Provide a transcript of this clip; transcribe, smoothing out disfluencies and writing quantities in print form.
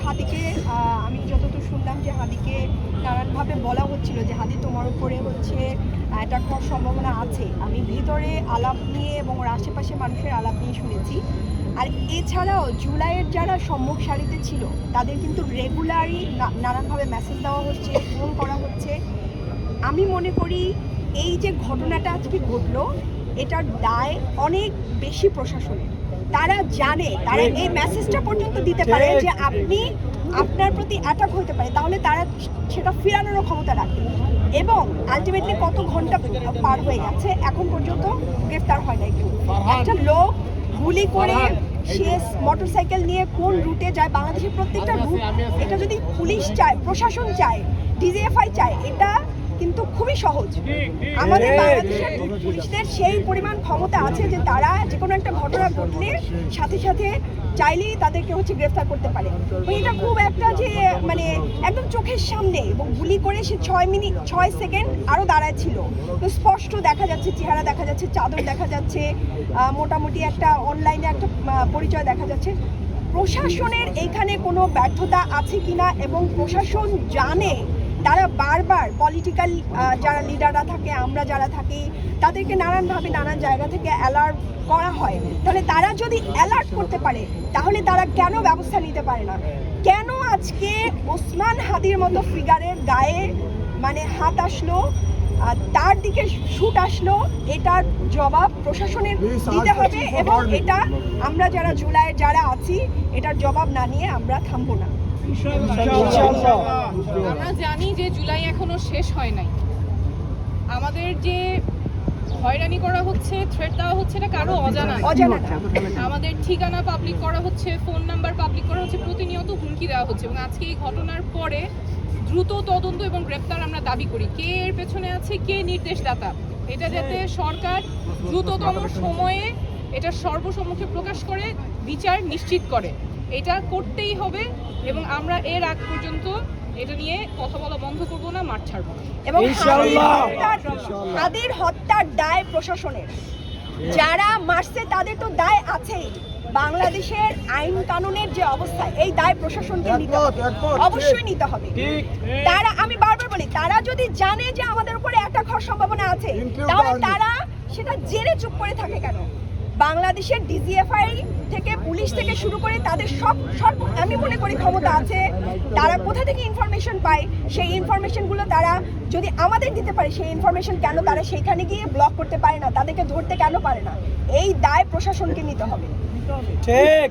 হাদিকে আমি যতদূর শুনলাম যে হাদিকে নানানভাবে বলা হচ্ছিল যে হাদি তোমার উপরে হচ্ছে অ্যাটাক হওয়ার সম্ভাবনা আছে। আমি ভিতরে আলাপ নিয়ে এবং ওর আশেপাশে মানুষের আলাপ নিয়ে শুনেছি। আর এছাড়াও জুলাইয়ের যারা সম্মুখ সারিতে ছিল তাদের কিন্তু রেগুলারই নানানভাবে মেসেজ দেওয়া হচ্ছে, ফোন করা হচ্ছে। আমি মনে করি এই যে ঘটনাটা আজকে ঘটলো এটার দায় অনেক বেশি প্রশাসনের। তারা জানে, তারা এই মেসেজটা পর্যন্ত দিতে পারে যে আপনি আপনার প্রতি অ্যাটাক হতে পারে, তাহলে তারা সেটা ফেরানোরও ক্ষমতা রাখে। এবং আলটিমেটলি কত ঘন্টা পার হয়ে গেছে, এখন পর্যন্ত গ্রেফতার হয় নাই কেউ। একটা লোক গুলি করে সে মোটরসাইকেল নিয়ে কোন রুটে যায়, বাংলাদেশের প্রত্যেকটা রুট, এটা যদি পুলিশ চায়, প্রশাসন চায়, ডিজিএফআই চায়, এটা কিন্তু খুবই সহজ। আমাদের বাংলাদেশের পুলিশদের সেই পরিমাণ ক্ষমতা আছে যে তারা যে কোনো একটা ঘটনা ঘটলে সাথে সাথে চাইলেই তাদেরকে হচ্ছে গ্রেফতার করতে পারে। এটা খুব একটা যে মানে একদম চোখের সামনে, এবং গুলি করে সে 6 সেকেন্ড আরও দাঁড়ায় ছিল, তো স্পষ্ট দেখা যাচ্ছে, চেহারা দেখা যাচ্ছে, চাদর দেখা যাচ্ছে, মোটামুটি একটা অনলাইনে একটা পরিচয় দেখা যাচ্ছে। প্রশাসনের এইখানে কোনো ব্যর্থতা আছে কিনা, এবং প্রশাসন জানে, তারা বারবার পলিটিক্যাল যারা লিডাররা থাকে, আমরা যারা থাকি, তাদেরকে নানানভাবে নানান জায়গা থেকে অ্যালার্ট করা হয়। তাহলে তারা যদি অ্যালার্ট করতে পারে তাহলে তারা কেন ব্যবস্থা নিতে পারে না? কেন আজকে ওসমান হাদির মতো ফিগারের গায়ে মানে হাত আসলো, তার দিকে শুট আসলো? এটার জবাব প্রশাসনের দিতে হবে, এবং এটা আমরা যারা জুলাইয়ের যারা আছি এটার জবাব না নিয়ে আমরা থামবো না। আমরা জানি যে জুলাই এখনো শেষ হয় নাই। আমাদের যে হয়রানি করা হচ্ছে, থ্রেট দেওয়া হচ্ছে, এটা কারো অজানা। আমাদের ঠিকানা পাবলিক করা হচ্ছে, ফোন নাম্বার পাবলিক করা হচ্ছে, প্রতিনিয়ত হুমকি দেওয়া হচ্ছে। এবং আজকে এই ঘটনার পরে দ্রুত তদন্ত এবং গ্রেপ্তার আমরা দাবি করি। কে এর পেছনে আছে, কে নির্দেশদাতা, এটা যাতে সরকার দ্রুততম সময়ে এটা সর্বসম্মুখে প্রকাশ করে বিচার নিশ্চিত করে, এটা করতেই হবে। এবং আমরা এর আগ পর্যন্ত এটা নিয়ে কথা বলা বন্ধ করবো না, মাঠ ছাড়বো না। এবং হাদির হত্যার দায় প্রশাসনের, যারা মারছে তাদের তো দায় আছেই। বাংলাদেশের আইন কানুনের যে অবস্থা, এই দায় প্রশাসনকে নিতে হবে, অবশ্যই নিতে হবে। তারা, আমি বারবার বলি, তারা যদি জানে যে আমাদের উপরে অ্যাটাক হওয়ার সম্ভাবনা আছে, তাহলে তারা সেটা জেনে চুপ করে থাকে কেন? বাংলাদেশের ডিজিএফআই থেকে, পুলিশ থেকে শুরু করে তাদের সব আমি মনে করি ক্ষমতা আছে। তারা কোথা থেকে ইনফরমেশন পায়, সেই ইনফরমেশনগুলো তারা যদি আমাদের দিতে পারে, সেই ইনফরমেশন কেন তারা সেইখানে গিয়ে ব্লক করতে পারে না, তাদেরকে ধরতে কেন পারে না? এই দায় প্রশাসনকে নিতে হবে। ঠিক।